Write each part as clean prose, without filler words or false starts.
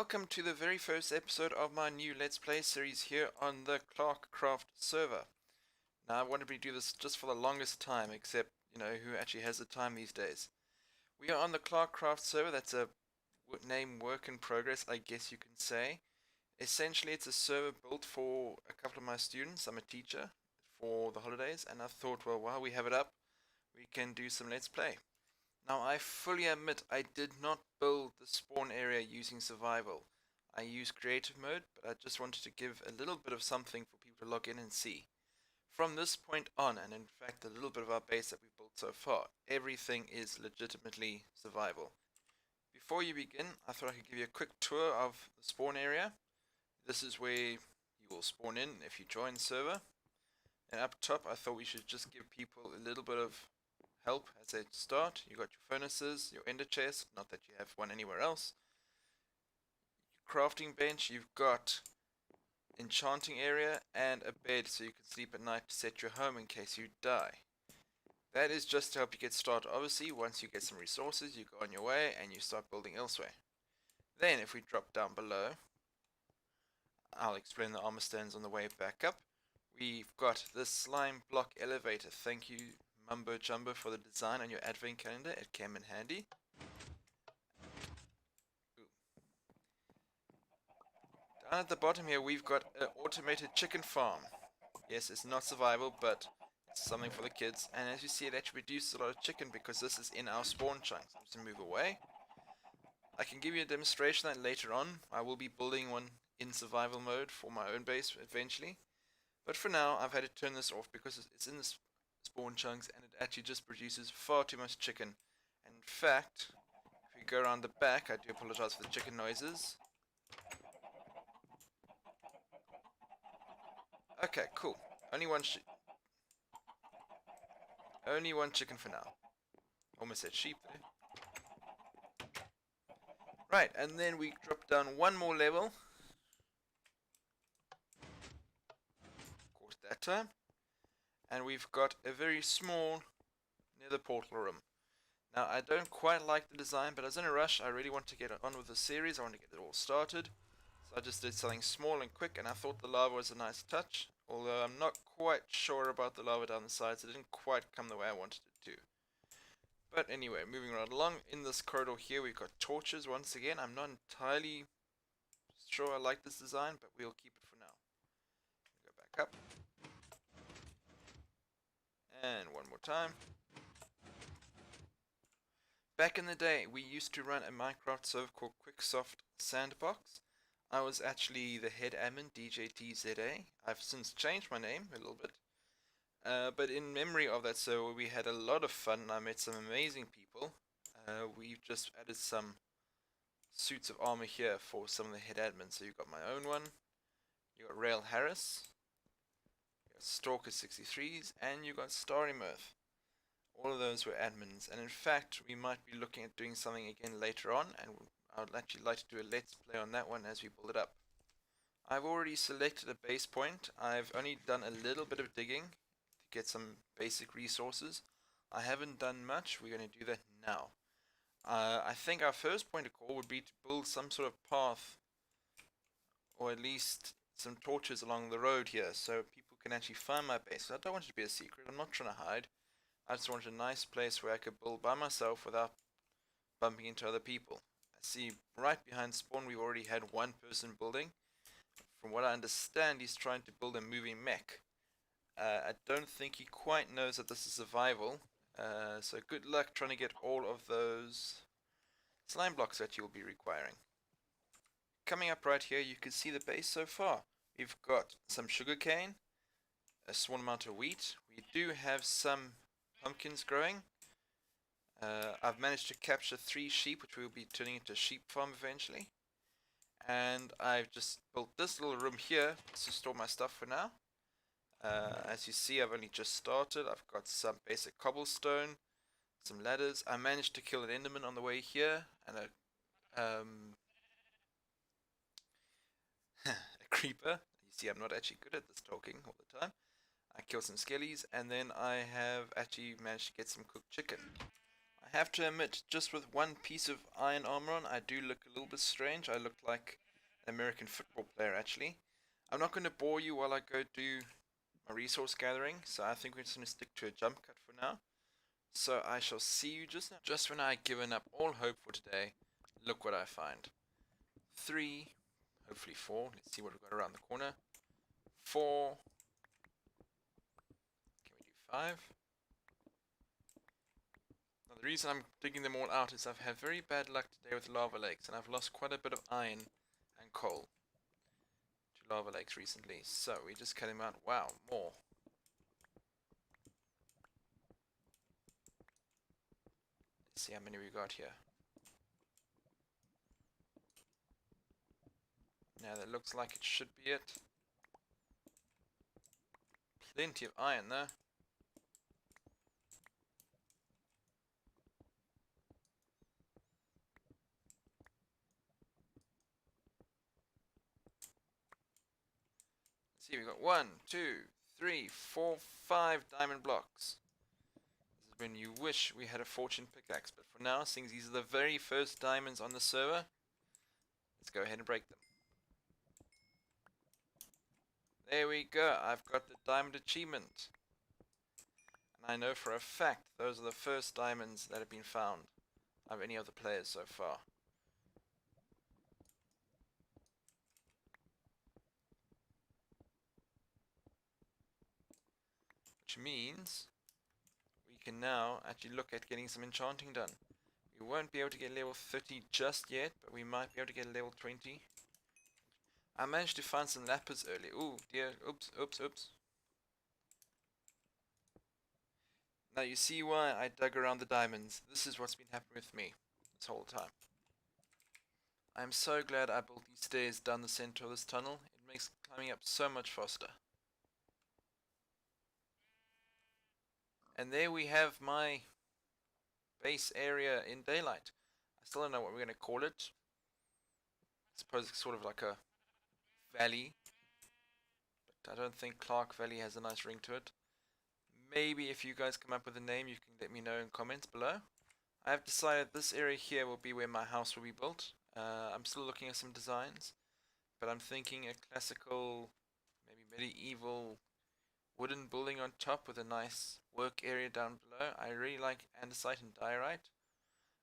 Welcome to the very first episode of my new Let's Play series here on the ClarkeCraft server. Now, I wanted to do this just for the longest time, except, who actually has the time these days. We are on the ClarkeCraft server. That's a name work in progress, I guess you can say. Essentially, it's a server built for a couple of my students. I'm a teacher for the holidays, and I thought, well, while we have it up, we can do some Let's Play. Now, I fully admit I did not build the spawn area using survival. I used creative mode, but I just wanted to give a little bit of something for people to log in and see. From this point on, and in fact a little bit of our base that we've built so far, everything is legitimately survival. Before you begin, I thought I could give you a quick tour of the spawn area. This is where you will spawn in if you join the server. And up top, I thought we should just give people a little bit of help as they start. You got your furnaces, your ender chest, not that you have one anywhere else. Your crafting bench, you've got enchanting area and a bed so you can sleep at night to set your home in case you die. That is just to help you get started. Obviously, once you get some resources, you go on your way and you start building elsewhere. Then if we drop down below, I'll explain the armor stands on the way back up. We've got this slime block elevator. Thank you, Mumbo Jumbo, for the design on your advent calendar. It came in handy. Ooh. Down at the bottom here, we've got an automated chicken farm. Yes, it's not survival, but it's something for the kids. And as you see, it actually reduces a lot of chicken because this is in our spawn chunks. I'm just going to move away. I can give you a demonstration that later on. I will be building one in survival mode for my own base eventually. But for now, I've had to turn this off because it's in the spawn chunks and it actually just produces far too much chicken. And in fact, if we go around the back, I do apologize for the chicken noises. Okay, cool. Only one chicken for now. Almost said sheep there. Right, and then we drop down one more level. That time, and we've got a very small nether portal room. Now, I don't quite like the design, but I was in a rush. I really want to get on with the series. I want to get it all started, so I just did something small and quick, and I thought the lava was a nice touch, although I'm not quite sure about the lava down the sides. It didn't quite come the way I wanted it to. But anyway, moving right along, in this corridor here we've got torches once again. I'm not entirely sure I like this design, but we'll keep it for now. Go back up. And one more time. Back in the day, we used to run a Minecraft server called QuickSoft Sandbox. I was actually the head admin, DJTZA. I've since changed my name a little bit. But in memory of that server, we had a lot of fun and I met some amazing people. We've just added some suits of armor here for some of the head admins. So you've got my own one. You got Rail Harris. Stalker 63s, and you got Starry Mirth. All of those were admins, and in fact we might be looking at doing something again later on, and I would actually like to do a let's play on that one as we build it up. I've already selected a base point. I've only done a little bit of digging to get some basic resources. I haven't done much. We're going to do that now. I think our first point of call would be to build some sort of path, or at least some torches along the road here so people can actually find my base. I don't want it to be a secret. I'm not trying to hide. I just wanted a nice place where I could build by myself without bumping into other people. I see right behind spawn we've already had one person building. From what I understand, he's trying to build a moving mech. I don't think he quite knows that this is survival. So good luck trying to get all of those slime blocks that you'll be requiring. Coming up right here, you can see the base so far. We've got some sugarcane, a small amount of wheat. We do have some pumpkins growing. I've managed to capture 3 sheep, which we'll be turning into a sheep farm eventually. And I've just built this little room here to store my stuff for now. As you see, I've only just started. I've got some basic cobblestone, some ladders. I managed to kill an enderman on the way here, and a creeper. You see, I'm not actually good at this talking all the time. I killed some skellies, and then I have actually managed to get some cooked chicken. I have to admit, just with one piece of iron armor on, I do look a little bit strange. I look like an American football player, actually. I'm not going to bore you while I go do my resource gathering, so I think we're just going to stick to a jump cut for now. So I shall see you just now. Just when I had given up all hope for today, look what I find. 3, hopefully 4. Let's see what we've got around the corner. 4. Can we do 5? Now the reason I'm digging them all out is I've had very bad luck today with lava lakes, and I've lost quite a bit of iron and coal to lava lakes recently. So we just cut him out. Wow, more. Let's see how many we got here. Now that looks like it should be it. Plenty of iron there. Let's see, we got 1, 2, 3, 4, 5 diamond blocks. This is when you wish we had a fortune pickaxe, but for now, since these are the very first diamonds on the server, let's go ahead and break them. There we go, I've got the diamond achievement. And I know for a fact those are the first diamonds that have been found of any of the players so far. Which means we can now actually look at getting some enchanting done. We won't be able to get level 30 just yet, but we might be able to get level 20. I managed to find some lapis earlier. Ooh, dear. Oops, oops, oops. Now you see why I dug around the diamonds. This is what's been happening with me this whole time. I'm so glad I built these stairs down the center of this tunnel. It makes climbing up so much faster. And there we have my base area in daylight. I still don't know what we're going to call it. I suppose it's sort of like a valley. But I don't think Clark Valley has a nice ring to it. Maybe if you guys come up with a name, you can let me know in comments below. I have decided this area here will be where my house will be built. I'm still looking at some designs, but I'm thinking a classical, maybe medieval wooden building on top with a nice work area down below. I really like andesite and diorite.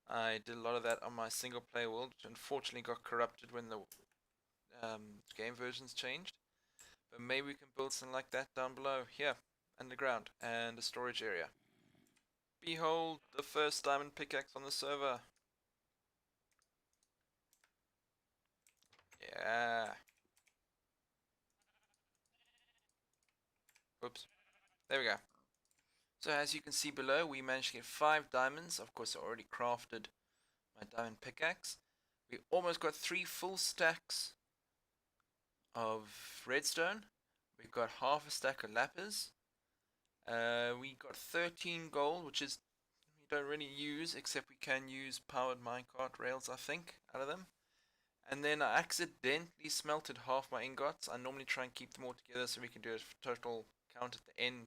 I did a lot of that on my single player world, which unfortunately got corrupted when the game versions changed. But maybe we can build something like that down below here, underground, and a storage area. Behold the first diamond pickaxe on the server. Yeah. Oops. There we go. So as you can see below, we managed to get 5 diamonds. Of course, I already crafted my diamond pickaxe. We almost got 3 full stacks of redstone. We've got half a stack of lapis. We got 13 gold, which is we don't really use, except we can use powered minecart rails, I think, out of them. And then I accidentally smelted half my ingots. I normally try and keep them all together so we can do a total count at the end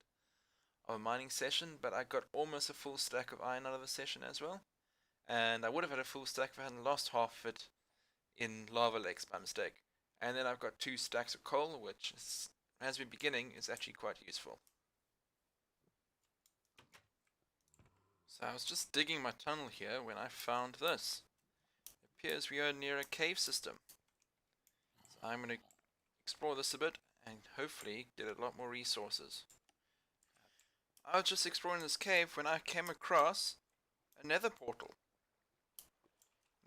of a mining session, but I got almost a full stack of iron out of the session as well. And I would have had a full stack if I hadn't lost half of it in lava lakes by mistake. And then I've got 2 stacks of coal, which is, as we're beginning, is actually quite useful. So I was just digging my tunnel here when I found this. It appears we are near a cave system. So I'm going to explore this a bit and hopefully get a lot more resources. I was just exploring this cave when I came across a nether portal.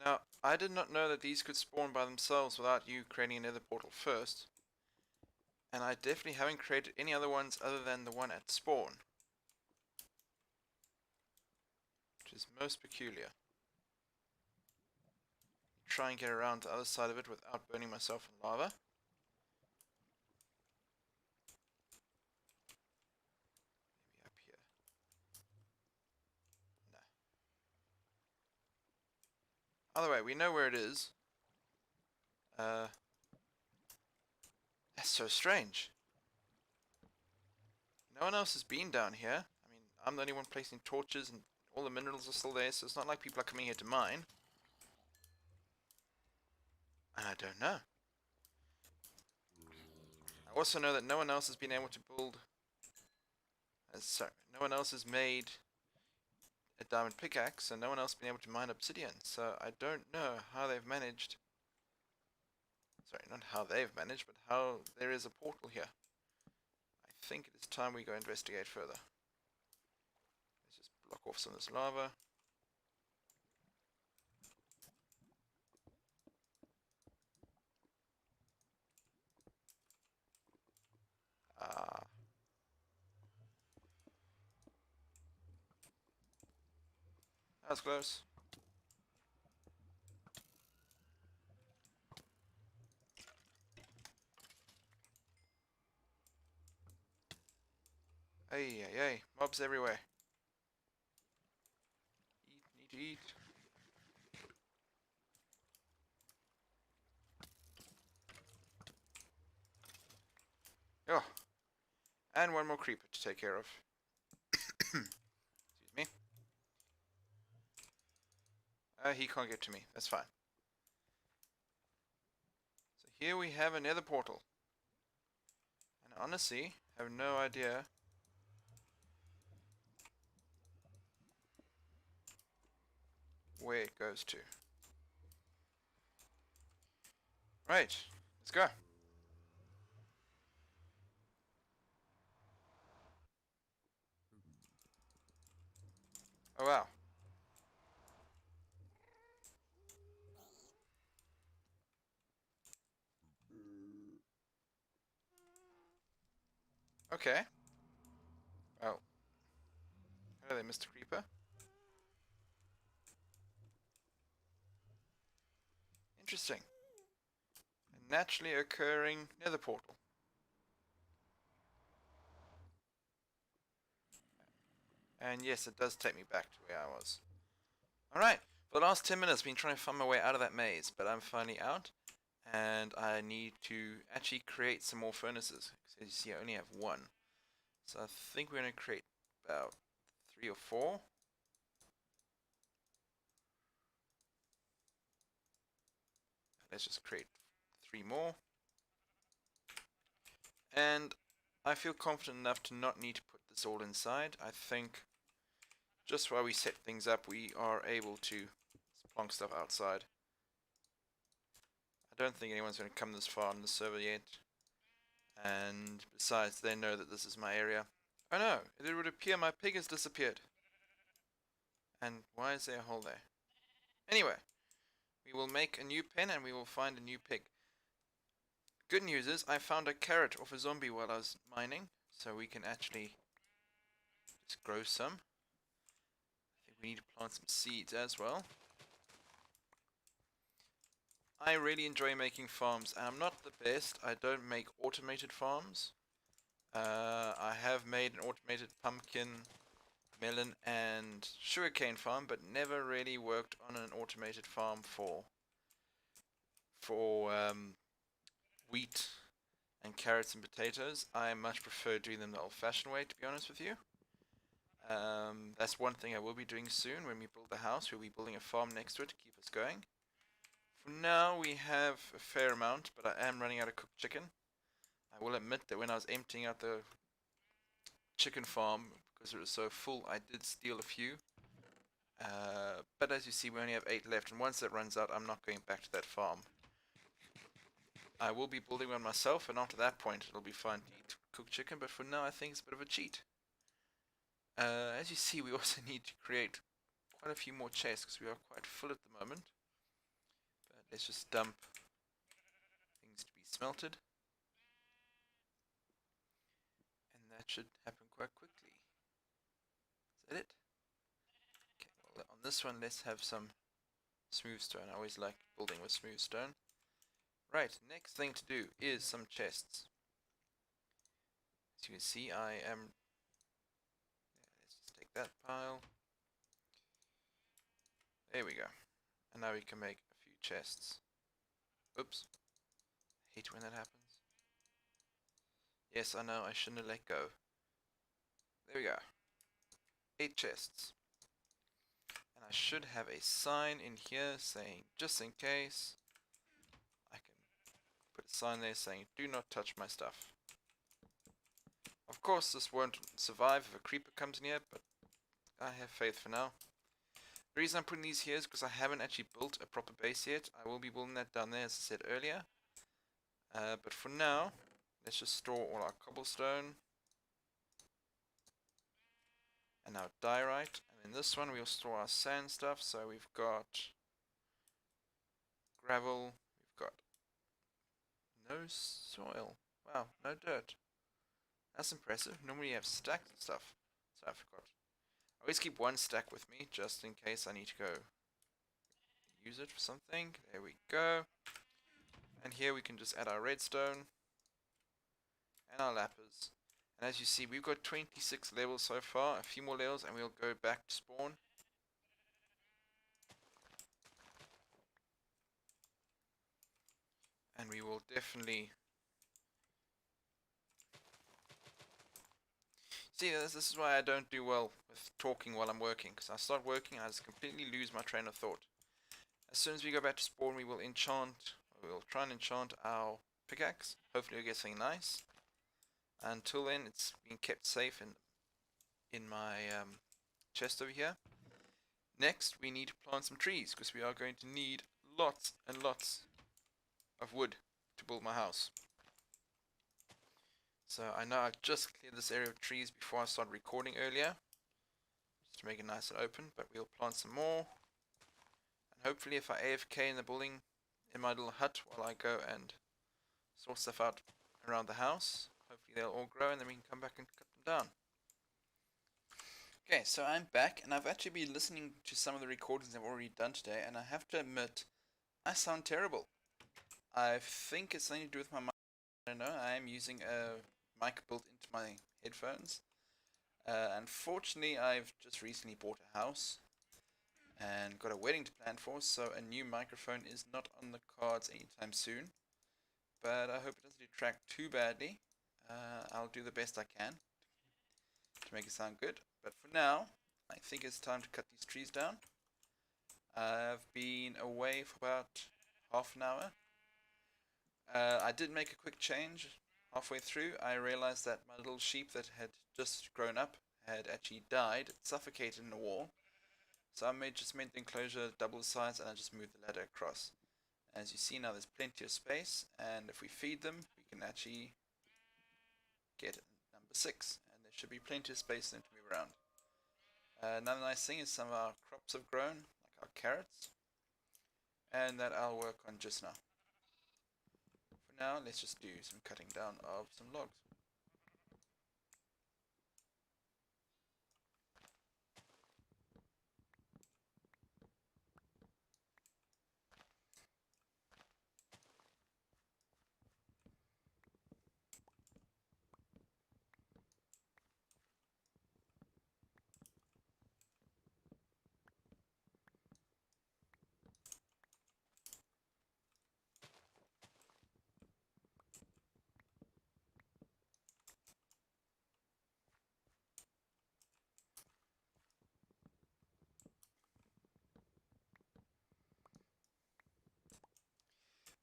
Now, I did not know that these could spawn by themselves without you creating a nether portal first. And I definitely haven't created any other ones other than the one at spawn. Which is most peculiar. Try and get around the other side of it without burning myself in lava. Maybe up here. No. Either way, we know where it is. That's so strange. No one else has been down here. I mean, I'm the only one placing torches and All the minerals are still there, so it's not like people are coming here to mine. And I don't know. I also know that no one else has been able to build... sorry, no one else has made a diamond pickaxe, and no one else has been able to mine obsidian. So I don't know how they've managed... Sorry, not how they've managed, but how there is a portal here. I think it is time we go investigate further. Let's just block off some of this lava. Ah, that was close. Hey, hey, hey, mobs everywhere. Eat, need to eat. Oh, and one more creeper to take care of. Excuse me. He can't get to me. That's fine. So here we have another portal. And honestly, I have no idea where it goes to. Right, let's go. Oh wow. Okay. Oh. Hello there, Mr. Creeper. Interesting. A naturally occurring nether portal. And yes, it does take me back to where I was. Alright, for the last 10 minutes I've been trying to find my way out of that maze, but I'm finally out. And I need to actually create some more furnaces. As you see, I only have one. So I think we're going to create about 3 or 4. Let's just create 3 more. And I feel confident enough to not need to put this all inside. I think just while we set things up, we are able to plonk stuff outside. I don't think anyone's going to come this far on the server yet. And besides, they know that this is my area. Oh no, it would appear my pig has disappeared. And why is there a hole there? Anyway, we will make a new pen and we will find a new pig. Good news is I found a carrot off a zombie while I was mining, so we can actually just grow some. I think we need to plant some seeds as well. I really enjoy making farms, and I'm not the best. I don't make automated farms. I have made an automated pumpkin, melon, and sugarcane farm, but never really worked on an automated farm for wheat and carrots and potatoes. I much prefer doing them the old-fashioned way, to be honest with you. That's one thing I will be doing soon. When we build the house, we'll be building a farm next to it to keep us going. For now, we have a fair amount, but I am running out of cooked chicken. I will admit that when I was emptying out the chicken farm, because it was so full, I did steal a few. But as you see, we only have 8 left, and once that runs out, I'm not going back to that farm. I will be building one myself, and after that point, it'll be fine to eat cooked chicken, but for now, I think it's a bit of a cheat. As you see, we also need to create quite a few more chests, because we are quite full at the moment. But let's just dump things to be smelted. And that should happen quite quickly. Is that it? Okay, well, on this one, let's have some smooth stone. I always like building with smooth stone. Right, next thing to do is some chests. As you can see, I am... Yeah, let's just take that pile. There we go. And now we can make a few chests. Oops. I hate when that happens. Yes, I know, I shouldn't have let go. There we go. 8 chests. I should have a sign in here saying, just in case, I can put a sign there saying, do not touch my stuff. Of course, this won't survive if a creeper comes in here, but I have faith for now. The reason I'm putting these here is because I haven't actually built a proper base yet. I will be building that down there, as I said earlier. But for now, let's just store all our cobblestone and our diorite. And in this one, we'll store our sand stuff. So we've got gravel, we've got no soil. Wow, no dirt. That's impressive. Normally you have stacks of stuff. So I forgot. I always keep one stack with me, just in case I need to go use it for something. There we go. And here we can just add our redstone and our lapis. And as you see, we've got 26 levels so far. A few more levels and we'll go back to spawn. And we will definitely... See, this is why I don't do well with talking while I'm working. Because I start working and I just completely lose my train of thought. As soon as we go back to spawn, we will enchant... We'll try and enchant our pickaxe. Hopefully we'll get something nice. Until then, it's being kept safe in my chest over here. Next, we need to plant some trees, because we are going to need lots and lots of wood to build my house. So I know I've just cleared this area of trees before I started recording earlier, just to make it nice and open, but we'll plant some more. And hopefully if I AFK in the building, in my little hut, while I go and sort stuff out around the house, hopefully they'll all grow and then we can come back and cut them down. Okay, so I'm back, and I've actually been listening to some of the recordings I've already done today, and I have to admit, I sound terrible. I think it's something to do with my mic. I don't know, I am using a mic built into my headphones. Unfortunately, I've just recently bought a house and got a wedding to plan for, so a new microphone is not on the cards anytime soon. But I hope it doesn't detract too badly. I'll do the best I can to make it sound good. But for now, I think it's time to cut these trees down. I've been away for about half an hour. I did make a quick change halfway through. I realized that my little sheep that had just grown up had actually died, suffocated in the wall. So I just made the enclosure double the size and I just moved the ladder across. As you see now, there's plenty of space, and if we feed them, we can actually get number 6, and there should be plenty of space for them to move around. Another nice thing is some of our crops have grown, like our carrots, and that I'll work on just now. For now, let's just do some cutting down of some logs.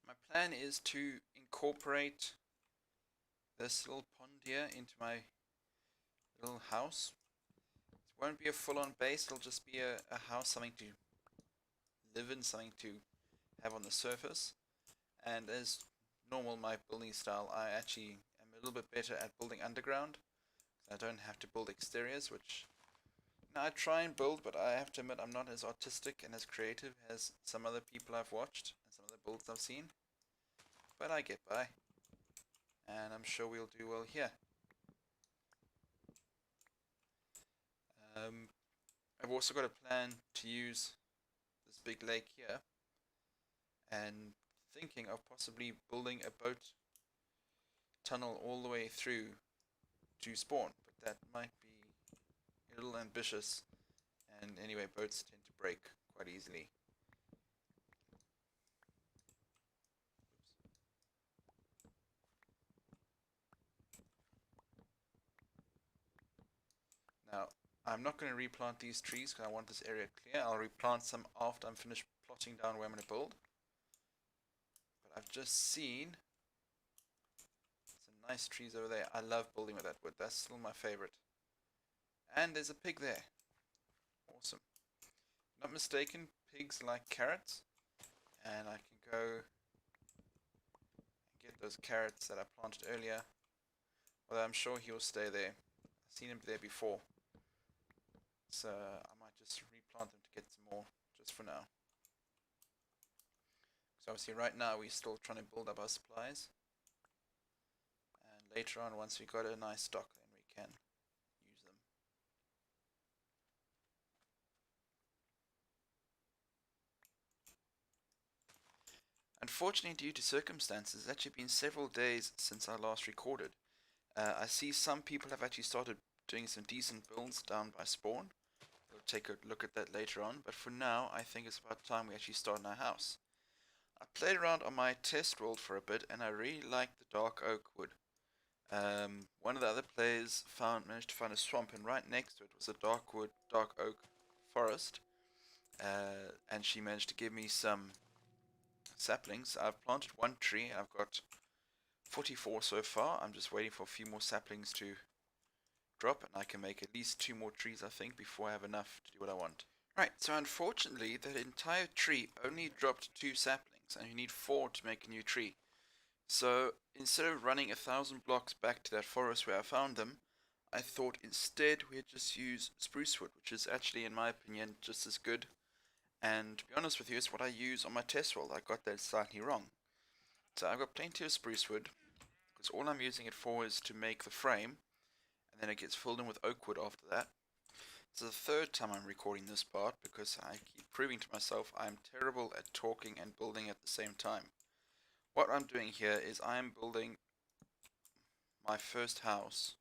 My plan is to incorporate this little pond here into my little house. It won't be a full-on base, it'll just be a house, something to live in, something to have on the surface. And as normal, my building style, I actually am a little bit better at building underground. I don't have to build exteriors, which I try and build, but I have to admit I'm not as artistic and as creative as some other people I've watched and some of the builds I've seen. But I get by, and I'm sure we'll do well here. I've also got a plan to use this big lake here, and thinking of possibly building a boat tunnel all the way through to spawn, but that might be a little ambitious, and anyway, boats tend to break quite easily. Now, I'm not going to replant these trees because I want this area clear. I'll replant some after I'm finished plotting down where I'm going to build. But I've just seen some nice trees over there. I love building with that wood. That's still my favorite. And there's a pig there. Awesome. Not mistaken, pigs like carrots. And I can go and get those carrots that I planted earlier. Although I'm sure he'll stay there. I've seen him there before. So I might just replant them to get some more just for now. So obviously right now we're still trying to build up our supplies. And later on, once we got a nice stock, then we can use them. Unfortunately, due to circumstances, it's actually been several days since I last recorded. I see some people have actually started doing some decent builds down by spawn. We'll take a look at that later on, but for now, I think it's about time we actually start in our house. I played around on my test world for a bit, and I really liked the dark oak wood. One of the other players managed to find a swamp, and right next to it was a dark oak forest, and she managed to give me some saplings. I've planted one tree, and I've got 44 so far. I'm just waiting for a few more saplings to drop, and I can make at least 2 more trees, I think, before I have enough to do what I want. Right, so unfortunately, that entire tree only dropped 2 saplings, and you need 4 to make a new tree. So instead of running 1,000 blocks back to that forest where I found them, I thought instead we'd just use spruce wood, which is actually, in my opinion, just as good. And to be honest with you, it's what I use on my test world. I got that slightly wrong. So I've got plenty of spruce wood, because all I'm using it for is to make the frame, and then it gets filled in with oak wood after that. It's the third time I'm recording this part, because I keep proving to myself I'm terrible at talking and building at the same time. What I'm doing here is I'm building my first house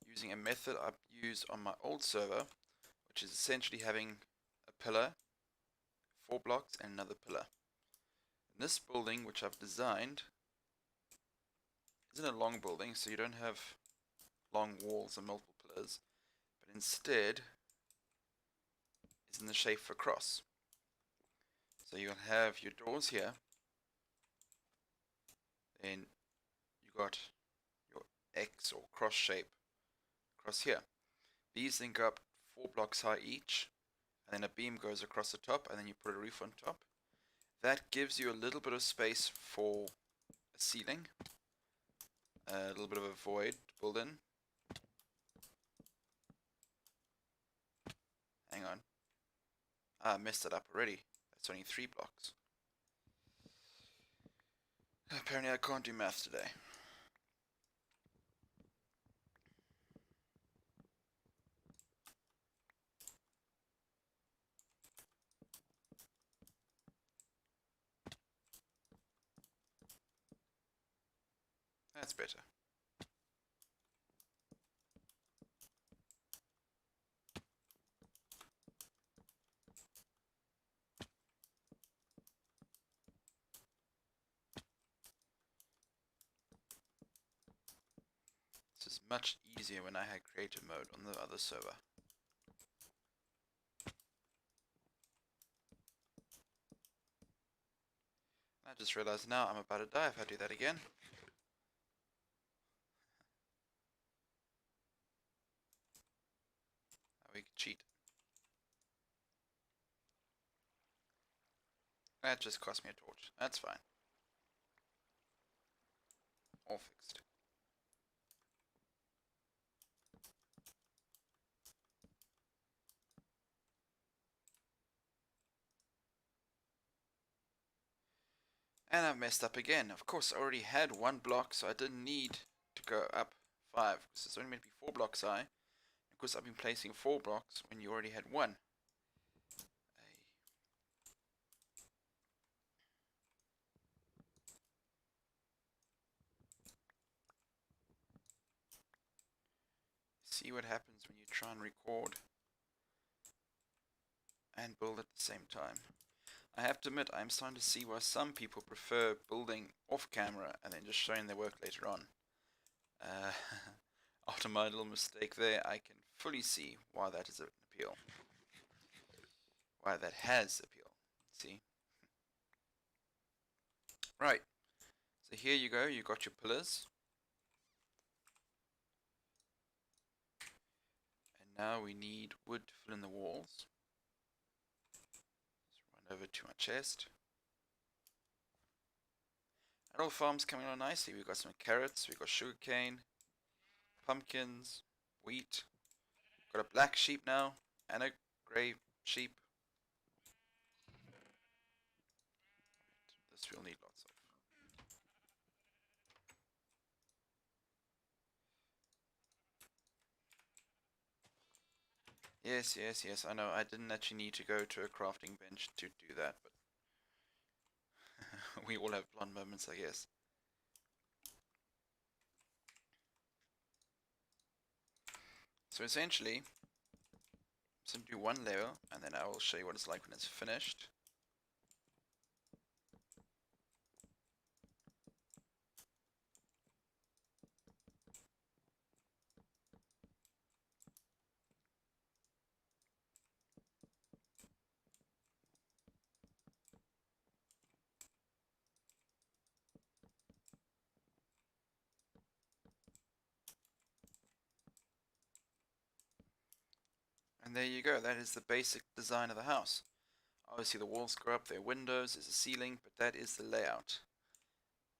using a method I've used on my old server, which is essentially having a pillar, 4 blocks, and another pillar. And this building, which I've designed, isn't a long building, so you don't have long walls and multiple pillars, but instead is in the shape of a cross. So you'll have your doors here, then you got your X or cross shape across here. These then go up 4 blocks high each, and then a beam goes across the top, and then you put a roof on top. That gives you a little bit of space for a ceiling, a little bit of a void to build in. Hang on. I messed it up already. That's only 3 blocks. Apparently I can't do math today. That's better. This is much easier when I had creative mode on the other server. I just realized now I'm about to die if I do that again. We could cheat. That just cost me a torch. That's fine. All fixed. And I've messed up again. Of course, I already had 1 block, so I didn't need to go up 5, because it's only meant to be 4 blocks high. Of course, I've been placing 4 blocks when you already had 1. See what happens when you try and record and build at the same time. I have to admit, I'm starting to see why some people prefer building off camera and then just showing their work later on. after my little mistake there, I can fully see why that is an appeal. Why that has appeal. See? Right. So here you go, you got your pillars. And now we need wood to fill in the walls. Let's run over to my chest. And all farms coming along nicely. We've got some carrots, we've got sugarcane, pumpkins, wheat. Got a black sheep now, and a grey sheep. This we'll need lots of. Yes, yes, yes, I know. I didn't actually need to go to a crafting bench to do that, but we all have blonde moments, I guess. So essentially, simply do one layer, and then I will show you what it's like when it's finished. And there you go, that is the basic design of the house. Obviously the walls go up, there are windows, there's a ceiling, but that is the layout.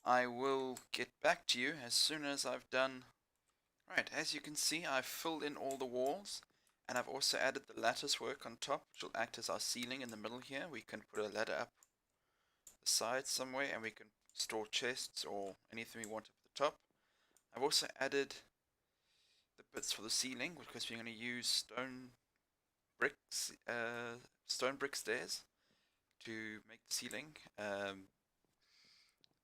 I will get back to you as soon as I've done. Right, as you can see, I've filled in all the walls, and I've also added the lattice work on top, which will act as our ceiling in the middle here. We can put a ladder up the side somewhere, and we can store chests or anything we want up at the top. I've also added the bits for the ceiling, because we're going to use stone brick stairs to make the ceiling.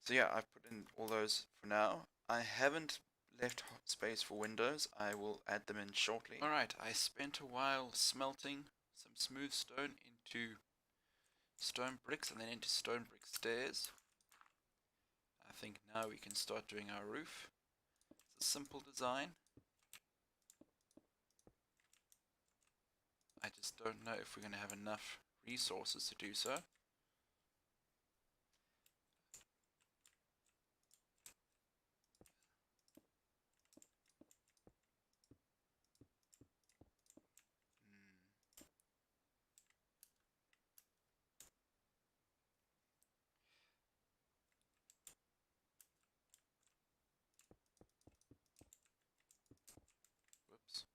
So yeah, I've put in all those for now. I haven't left space for windows. I will add them in shortly. Alright, I spent a while smelting some smooth stone into stone bricks and then into stone brick stairs. I think now we can start doing our roof. It's a simple design. I just don't know if we're going to have enough resources to do so. Whoops.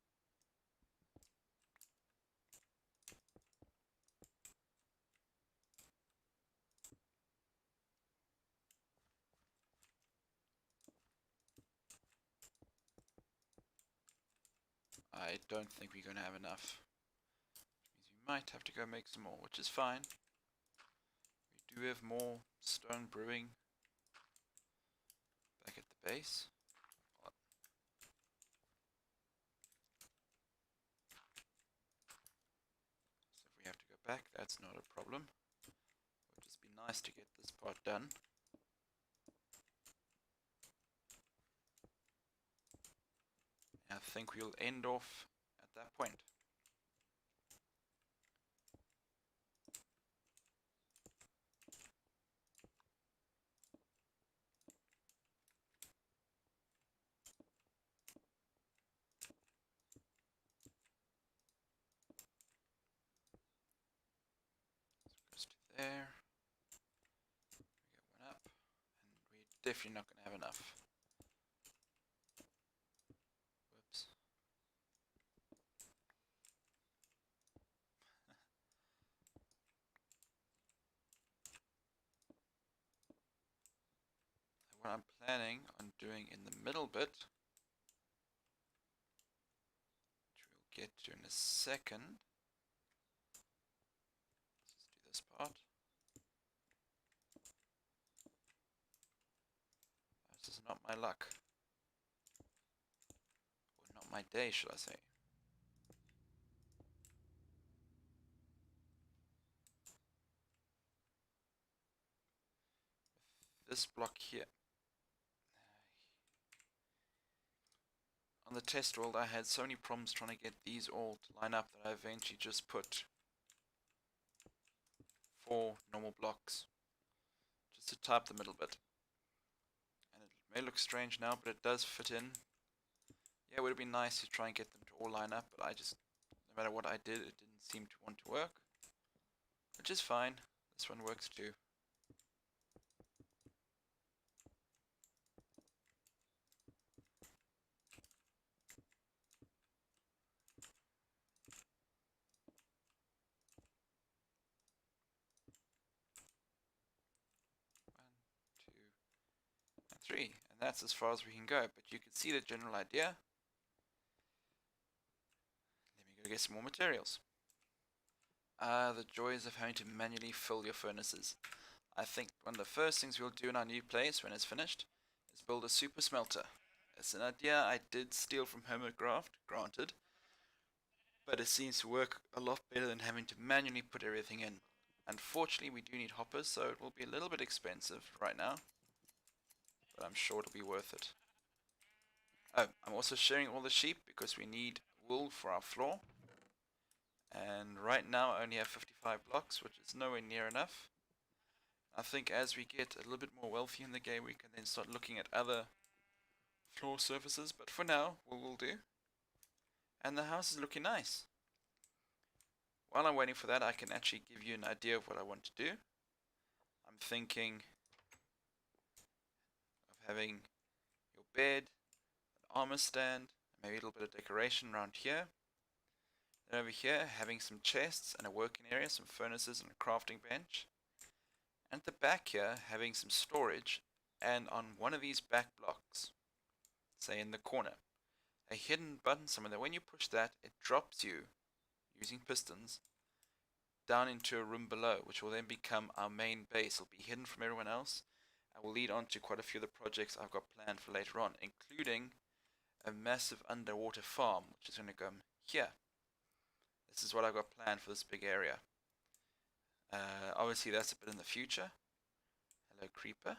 I don't think we're going to have enough. Which means we might have to go make some more, which is fine. We do have more stone brewing back at the base. So if we have to go back, that's not a problem. It would just be nice to get this part done. I think we'll end off at that point. So it goes to there. We get one up, and we're definitely not going to have enough. Whoops. What I'm planning on doing in the middle bit, which we'll get to in a second. Let's do this part. This is not my luck. Or not my day, should I say. This block here. on the test world I had so many problems trying to get these all to line up that I eventually just put 4 normal blocks just to type the middle bit. And it may look strange now, but it does fit in. Yeah, it would have been nice to try and get them to all line up, but I just, no matter what I did, it didn't seem to want to work. Which is fine. This one works too. 1, 2, and 3. And that's as far as we can go, but you can see the general idea. Let me go get some more materials. The joys of having to manually fill your furnaces. I think one of the first things we'll do in our new place when it's finished is build a super smelter. It's an idea I did steal from MacLeod, granted, but it seems to work a lot better than having to manually put everything in. Unfortunately, we do need hoppers, so it will be a little bit expensive right now, but I'm sure it'll be worth it. Oh, I'm also sharing all the sheep because we need wool for our floor. And right now I only have 55 blocks, which is nowhere near enough. I think as we get a little bit more wealthy in the game, we can then start looking at other floor surfaces, but for now, we'll do. And the house is looking nice. While I'm waiting for that, I can actually give you an idea of what I want to do. I'm thinking of having your bed, an armor stand, maybe a little bit of decoration around here. Then over here, having some chests and a working area, some furnaces and a crafting bench. And at the back here, having some storage, and on one of these back blocks, say in the corner, a hidden button somewhere that when you push that, it drops you, using pistons, down into a room below, which will then become our main base. It'll be hidden from everyone else, and will lead on to quite a few of the projects I've got planned for later on, including a massive underwater farm, which is going to come here. This is what I've got planned for this big area. Obviously that's a bit in the future. Hello, creeper.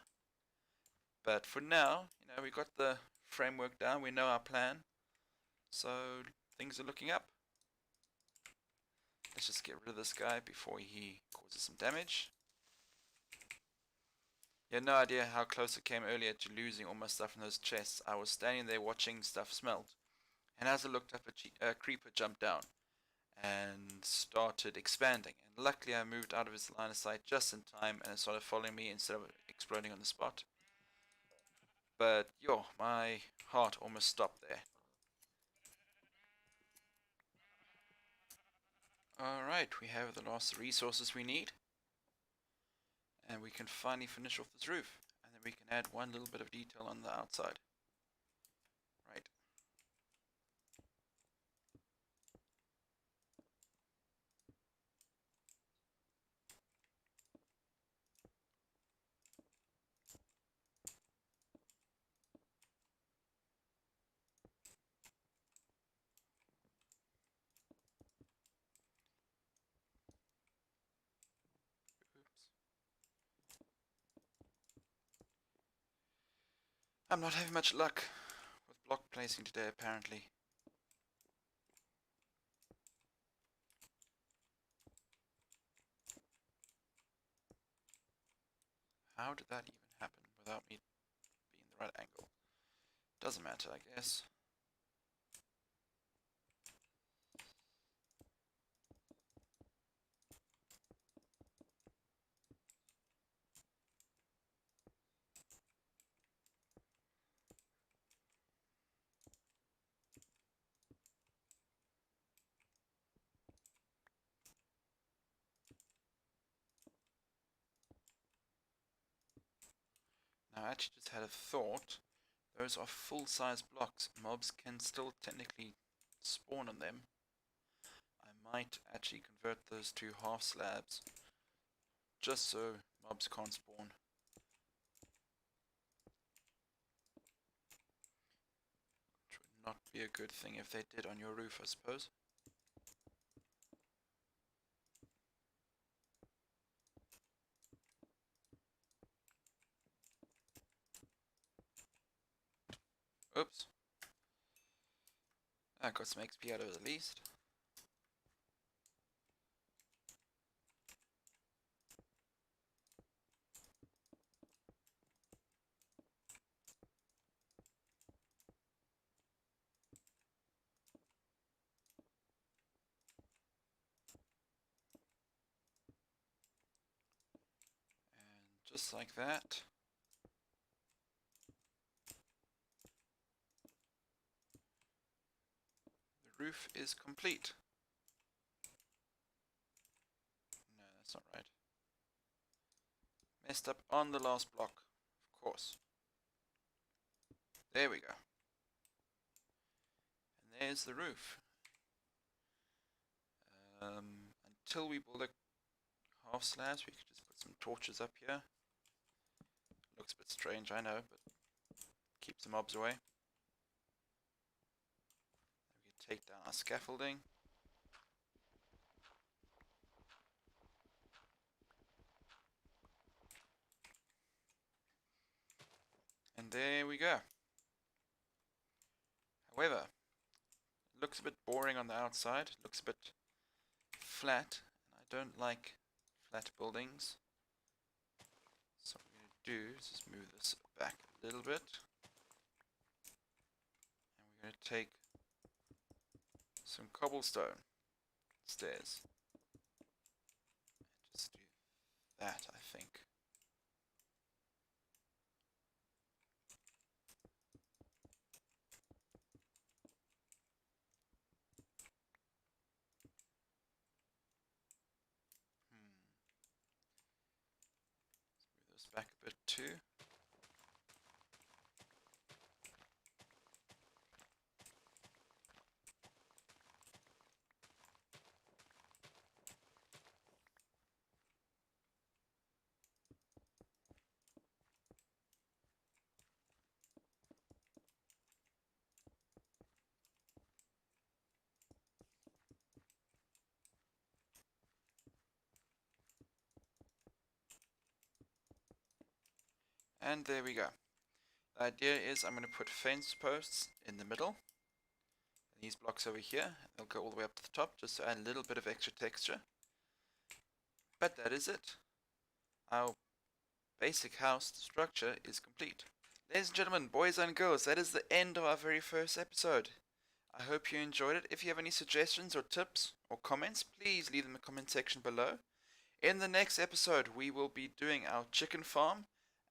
But for now, we got the framework down, we know our plan, so things are looking up. Let's just get rid of this guy before he causes some damage. You had no idea how close I came earlier to losing all my stuff in those chests. I was standing there watching stuff smelt, and as I looked up, a creeper jumped down and started expanding. And luckily I moved out of his line of sight just in time, and it started following me instead of exploding on the spot. But yo, my heart almost stopped there. Alright, we have the last resources we need. And we can finally finish off this roof. And then we can add one little bit of detail on the outside. Right. I'm not having much luck with block placing today, apparently. How did that even happen without me being in the right angle? Doesn't matter, I guess. Now I actually just had a thought. Those are full-size blocks. Mobs can still technically spawn on them. I might actually convert those to half slabs, just so mobs can't spawn. Which would not be a good thing if they did on your roof, I suppose. Oops. I got some XP out of it at least. And just like that, the roof is complete. No, that's not right. Messed up on the last block, of course. There we go. And there's the roof. Until we build a half slabs, we could just put some torches up here. Looks a bit strange, I know, but keeps the mobs away. We can take down our scaffolding. And there we go. However, it looks a bit boring on the outside. It looks a bit flat, and I don't like flat buildings. So what we're going to do is just move this back a little bit. And we're going to take some cobblestone stairs. And just do that, I think. Let's move this back a bit too. And there we go. The idea is I'm going to put fence posts in the middle. And these blocks over here, they'll go all the way up to the top just to add a little bit of extra texture. But that is it. Our basic house structure is complete. Ladies and gentlemen, boys and girls, that is the end of our very first episode. I hope you enjoyed it. If you have any suggestions or tips or comments, please leave them in the comment section below. In the next episode, we will be doing our chicken farm,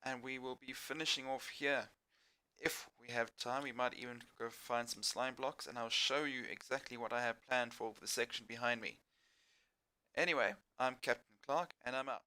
and we will be finishing off here. If we have time, we might even go find some slime blocks, and I'll show you exactly what I have planned for the section behind me. Anyway, I'm Captain Clark, and I'm out.